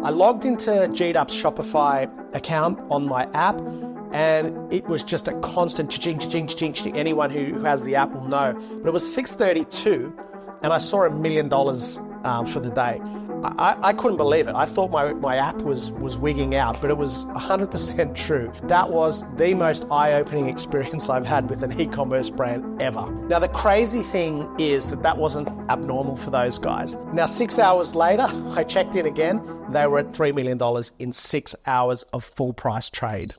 I logged into Geedup's Shopify account on my app, and it was just a constant cha-ching, cha-ching, cha-ching, cha-ching. Anyone who has the app will know. But it was 6:32, and I saw $1 million for the day. I couldn't believe it. I thought my app was wigging out, but it was 100% true. That was the most eye-opening experience I've had with an e-commerce brand ever. Now, the crazy thing is that wasn't abnormal for those guys. Now, 6 hours later, I checked in again. They were at $3 million in 6 hours of full price trade.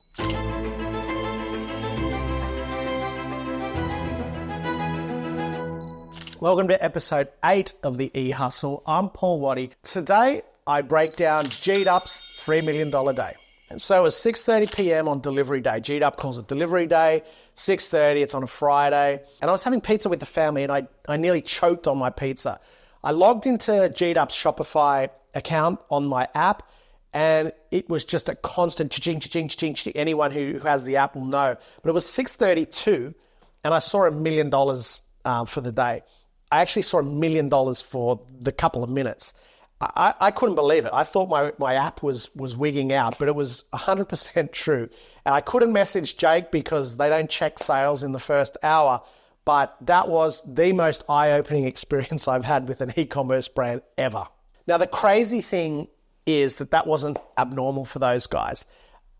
Welcome to episode 8 of the eHustle. I'm Paul Waddy. Today, I break down Geedup's $3 million day. And so it's 6:30 p.m. on delivery day. Geedup calls it delivery day, 6:30, it's on a Friday. And I was having pizza with the family and I nearly choked on my pizza. I logged into Geedup's Shopify account on my app, and it was just a constant cha-ching, cha-ching, cha-ching, cha-ching. Anyone who has the app will know. But it was 6:32, and I saw $1 million for the day. I actually saw $1 million for the couple of minutes. I couldn't believe it. I thought my app was wigging out, but it was 100% true. And I couldn't message Jake because they don't check sales in the first hour, but that was the most eye-opening experience I've had with an e-commerce brand ever. Now, the crazy thing is that wasn't abnormal for those guys.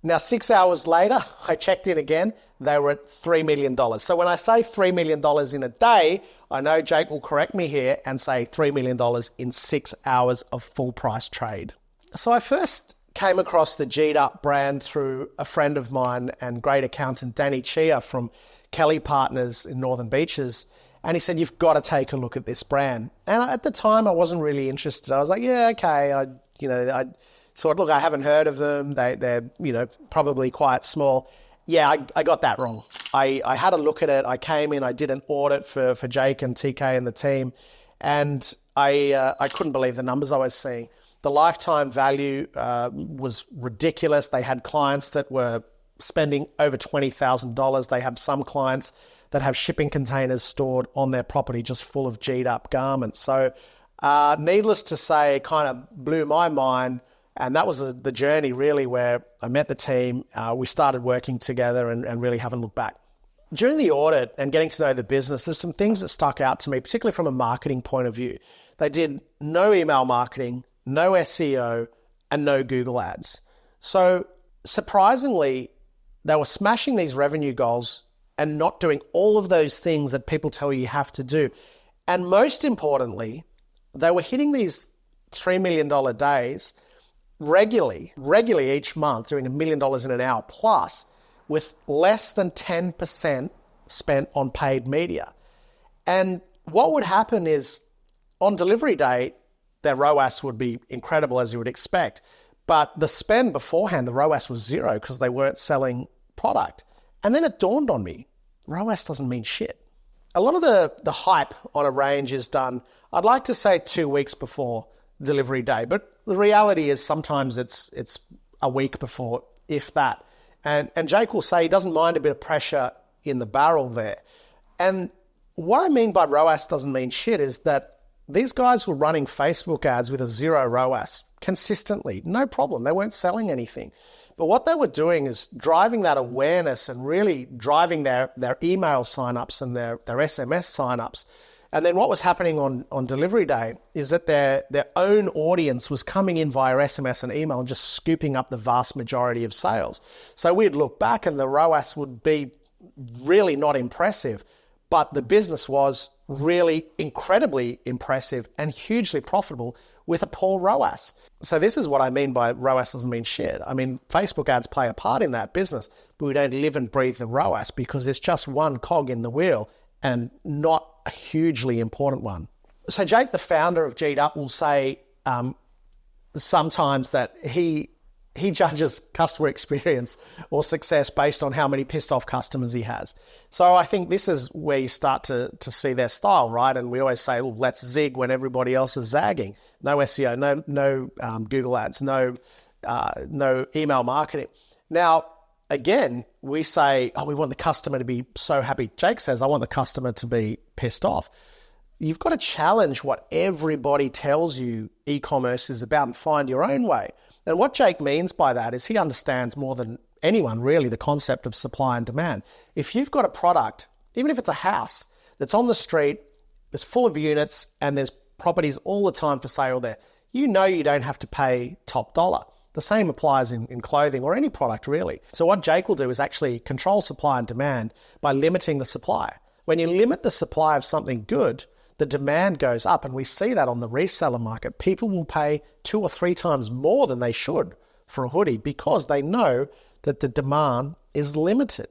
Now, 6 hours later, I checked in again. They were at $3 million. So when I say $3 million in a day, I know Jake will correct me here and say $3 million in 6 hours of full price trade. So I first came across the Geedup brand through a friend of mine and great accountant, Danny Chia from Kelly Partners in Northern Beaches. And he said, you've got to take a look at this brand. And at the time, I wasn't really interested. I was like, yeah, okay. I thought, look, I haven't heard of them. They're probably quite small. Yeah, I got that wrong. I had a look at it. I came in, I did an audit for Jake and TK and the team, and I couldn't believe the numbers I was seeing. The lifetime value was ridiculous. They had clients that were spending over $20,000. They have some clients that have shipping containers stored on their property just full of Geedup garments. So needless to say, it kind of blew my mind. And that was the journey really where I met the team. We started working together and really haven't looked back. During the audit and getting to know the business, there's some things that stuck out to me, particularly from a marketing point of view. They did no email marketing, no SEO, and no Google ads. So surprisingly, they were smashing these revenue goals and not doing all of those things that people tell you have to do. And most importantly, they were hitting these $3 million days regularly each month, doing $1 million in an hour plus, with less than 10% spent on paid media. And what would happen is on delivery day, their ROAS would be incredible, as you would expect. But the spend beforehand, the ROAS was zero because they weren't selling product. And then it dawned on me, ROAS doesn't mean shit. A lot of the hype on a range is done, I'd like to say 2 weeks before delivery day, but the reality is sometimes it's a week before, if that. And Jake will say he doesn't mind a bit of pressure in the barrel there. And what I mean by ROAS doesn't mean shit is that these guys were running Facebook ads with a zero ROAS consistently, no problem. They weren't selling anything. But what they were doing is driving that awareness and really driving their email signups and their SMS signups. And then what was happening on delivery day is that their own audience was coming in via SMS and email and just scooping up the vast majority of sales. So we'd look back and the ROAS would be really not impressive, but the business was really incredibly impressive and hugely profitable with a poor ROAS. So this is what I mean by ROAS doesn't mean shit. I mean, Facebook ads play a part in that business, but we don't live and breathe the ROAS because it's just one cog in the wheel and not a hugely important one. So Jake, the founder of Geedup, will say sometimes that he judges customer experience or success based on how many pissed off customers he has. So I think this is where you start to see their style, right? And we always say, well, let's zig when everybody else is zagging. No SEO, no Google ads, no email marketing. Now, again, we say, we want the customer to be so happy. Jake says, I want the customer to be pissed off. You've got to challenge what everybody tells you e-commerce is about and find your own way. And what Jake means by that is he understands more than anyone really the concept of supply and demand. If you've got a product, even if it's a house that's on the street, it's full of units and there's properties all the time for sale there, you know you don't have to pay top dollar. The same applies in clothing or any product really. So what Jake will do is actually control supply and demand by limiting the supply. When you limit the supply of something good, the demand goes up, and we see that on the reseller market. People will pay 2 or 3 times more than they should for a hoodie because they know that the demand is limited.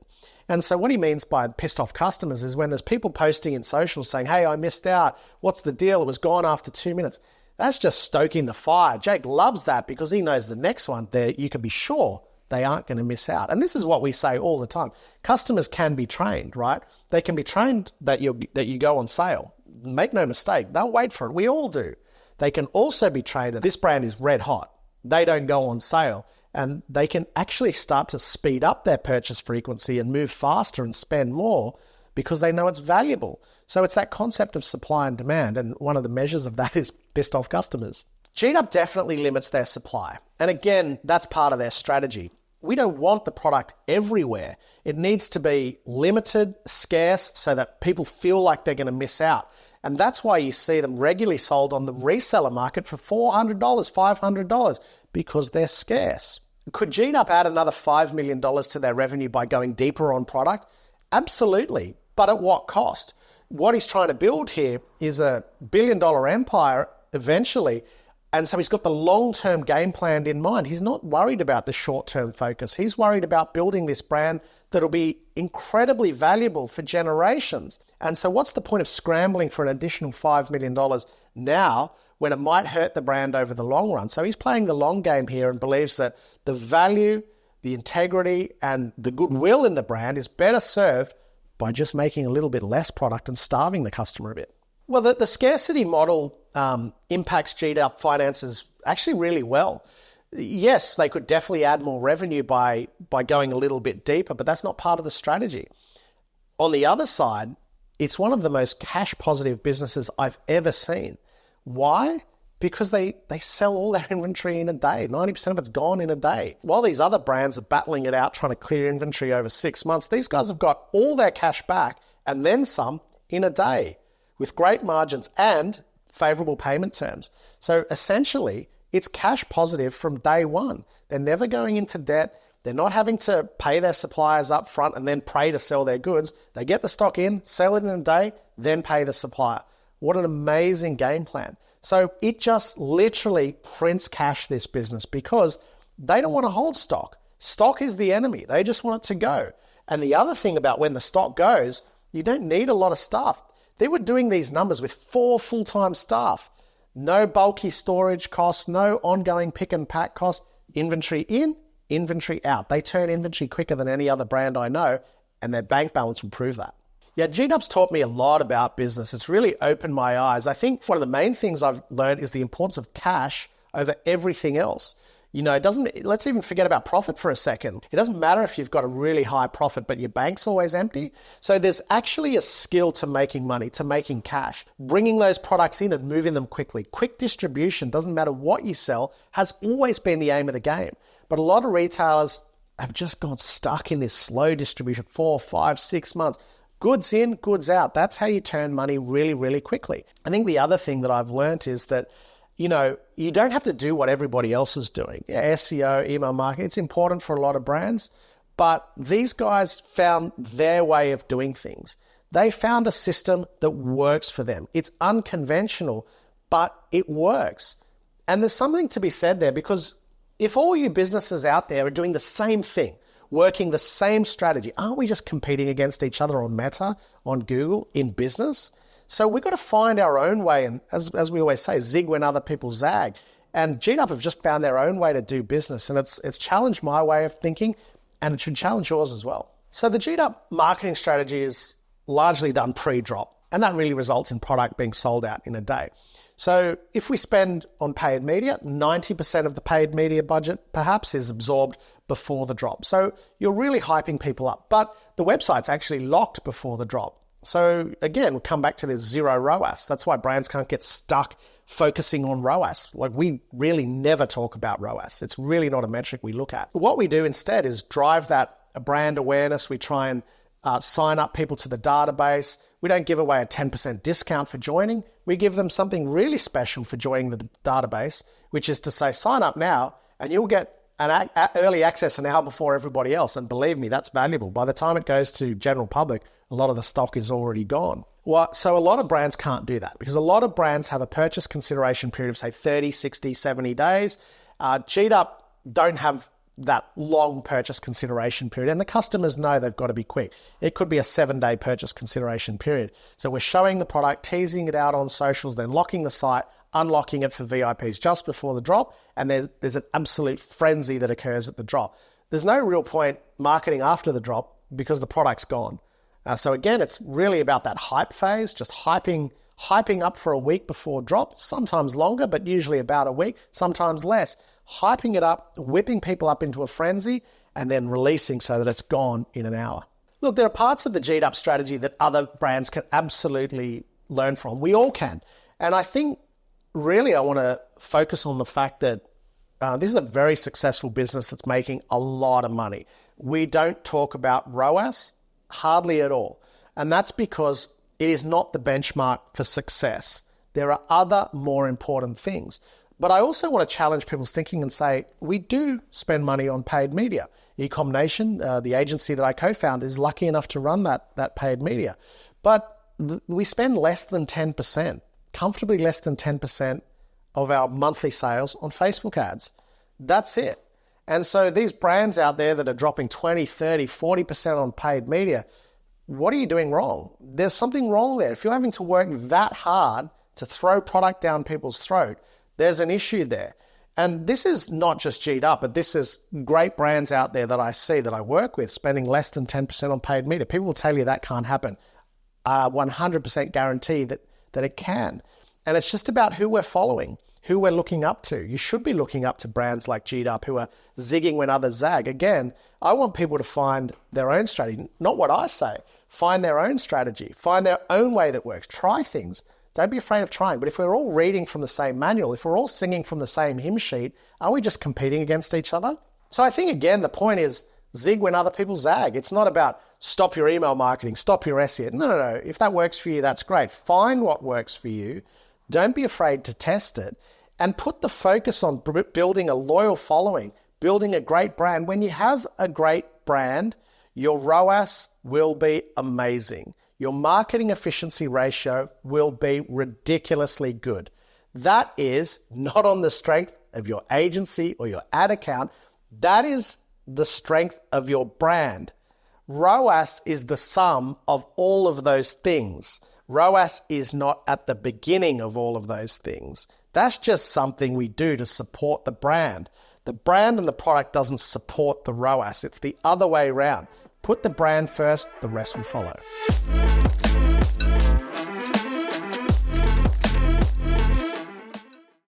And so what he means by pissed off customers is when there's people posting in social saying, hey, I missed out. What's the deal? It was gone after 2 minutes. That's just stoking the fire. Jake loves that because he knows the next one there, you can be sure they aren't going to miss out. And this is what we say all the time. Customers can be trained, right? They can be trained that you go on sale. Make no mistake, they'll wait for it. We all do. They can also be trained that this brand is red hot. They don't go on sale. And they can actually start to speed up their purchase frequency and move faster and spend more because they know it's valuable. So it's that concept of supply and demand. And one of the measures of that is pissed off customers. Geedup definitely limits their supply. And again, that's part of their strategy. We don't want the product everywhere. It needs to be limited, scarce, so that people feel like they're going to miss out. And that's why you see them regularly sold on the reseller market for $400, $500, because they're scarce. Could Geedup add another $5 million to their revenue by going deeper on product? Absolutely. But at what cost? What he's trying to build here is a billion-dollar empire eventually. And so he's got the long-term game plan in mind. He's not worried about the short-term focus. He's worried about building this brand that'll be incredibly valuable for generations. And so what's the point of scrambling for an additional $5 million now when it might hurt the brand over the long run? So he's playing the long game here and believes that the value, the integrity, and the goodwill in the brand is better served by just making a little bit less product and starving the customer a bit. Well, the scarcity model impacts Geedup finances actually really well. Yes, they could definitely add more revenue by going a little bit deeper, but that's not part of the strategy. On the other side, it's one of the most cash positive businesses I've ever seen. Why? Because they sell all their inventory in a day. 90% of it's gone in a day. While these other brands are battling it out, trying to clear inventory over 6 months, these guys have got all their cash back and then some in a day with great margins and favorable payment terms. So essentially, it's cash positive from day one. They're never going into debt. They're not having to pay their suppliers up front and then pray to sell their goods. They get the stock in, sell it in a day, then pay the supplier. What an amazing game plan. So it just literally prints cash, this business, because they don't want to hold stock. Stock is the enemy. They just want it to go. And the other thing about when the stock goes, you don't need a lot of staff. They were doing these numbers with 4 full-time staff. No bulky storage costs, no ongoing pick and pack costs. Inventory in, inventory out. They turn inventory quicker than any other brand I know, and their bank balance will prove that. Yeah, Geedup's taught me a lot about business. It's really opened my eyes. I think one of the main things I've learned is the importance of cash over everything else. You know, let's even forget about profit for a second. It doesn't matter if you've got a really high profit, but your bank's always empty. So there's actually a skill to making money, to making cash, bringing those products in and moving them quickly. Quick distribution, doesn't matter what you sell, has always been the aim of the game. But a lot of retailers have just got stuck in this slow distribution, 4, 5, 6 months. Goods in, goods out. That's how you turn money really, really quickly. I think the other thing that I've learned is that, you know, you don't have to do what everybody else is doing. Yeah, SEO, email marketing, it's important for a lot of brands, but these guys found their way of doing things. They found a system that works for them. It's unconventional, but it works. And there's something to be said there, because if all you businesses out there are doing the same thing, working the same strategy, aren't we just competing against each other on Meta, on Google, in business? So we've got to find our own way, and as we always say, zig when other people zag. And Geedup have just found their own way to do business, and it's challenged my way of thinking, and it should challenge yours as well. So the Geedup marketing strategy is largely done pre-drop, and that really results in product being sold out in a day. So if we spend on paid media, 90% of the paid media budget perhaps is absorbed before the drop. So you're really hyping people up, but the website's actually locked before the drop. So again, we'll come back to this zero ROAS. That's why brands can't get stuck focusing on ROAS. Like, we really never talk about ROAS. It's really not a metric we look at. What we do instead is drive that brand awareness. We try and sign up people to the database. We don't give away a 10% discount for joining. We give them something really special for joining the database, which is to say, sign up now and you'll get an early access an hour before everybody else. And believe me, that's valuable. By the time it goes to general public, a lot of the stock is already gone. So a lot of brands can't do that because a lot of brands have a purchase consideration period of, say, 30, 60, 70 days. Geedup don't have that long purchase consideration period, and the customers know they've got to be quick. It could be a 7-day purchase consideration period. So we're showing the product, teasing it out on socials, then locking the site, unlocking it for VIPs just before the drop, and there's an absolute frenzy that occurs at the drop. There's no real point marketing after the drop because the product's gone. So again, it's really about that hype phase, just hyping up for a week before drop, sometimes longer, but usually about a week, sometimes less. Hyping it up, whipping people up into a frenzy, and then releasing so that it's gone in an hour. Look, there are parts of the Geedup strategy that other brands can absolutely learn from. We all can. And I think really I want to focus on the fact that this is a very successful business that's making a lot of money. We don't talk about ROAS hardly at all. And that's because it is not the benchmark for success. There are other more important things. But I also want to challenge people's thinking and say, we do spend money on paid media. eComNation, the agency that I co-founded, is lucky enough to run that paid media. But we spend less than 10%, comfortably less than 10% of our monthly sales on Facebook ads. That's it. And so these brands out there that are dropping 20, 30, 40% on paid media, what are you doing wrong? There's something wrong there. If you're having to work that hard to throw product down people's throat, there's an issue there. And this is not just Geedup, but this is great brands out there that I see, that I work with, spending less than 10% on paid media. People will tell you that can't happen. 100% guarantee that it can. And it's just about who we're following, who we're looking up to. You should be looking up to brands like Geedup who are zigging when others zag. Again, I want people to find their own strategy, not what I say. Find their own strategy, find their own way that works. Try things. Don't be afraid of trying. But if we're all reading from the same manual, if we're all singing from the same hymn sheet, are we just competing against each other? So I think, again, the point is zig when other people zag. It's not about stop your email marketing, stop your SEO. No. If that works for you, that's great. Find what works for you. Don't be afraid to test it and put the focus on building a loyal following, building a great brand. When you have a great brand, your ROAS will be amazing. Your marketing efficiency ratio will be ridiculously good. That is not on the strength of your agency or your ad account. That is the strength of your brand. ROAS is the sum of all of those things. ROAS is not at the beginning of all of those things. That's just something we do to support the brand. The brand and the product doesn't support the ROAS. It's the other way around. Put the brand first, the rest will follow.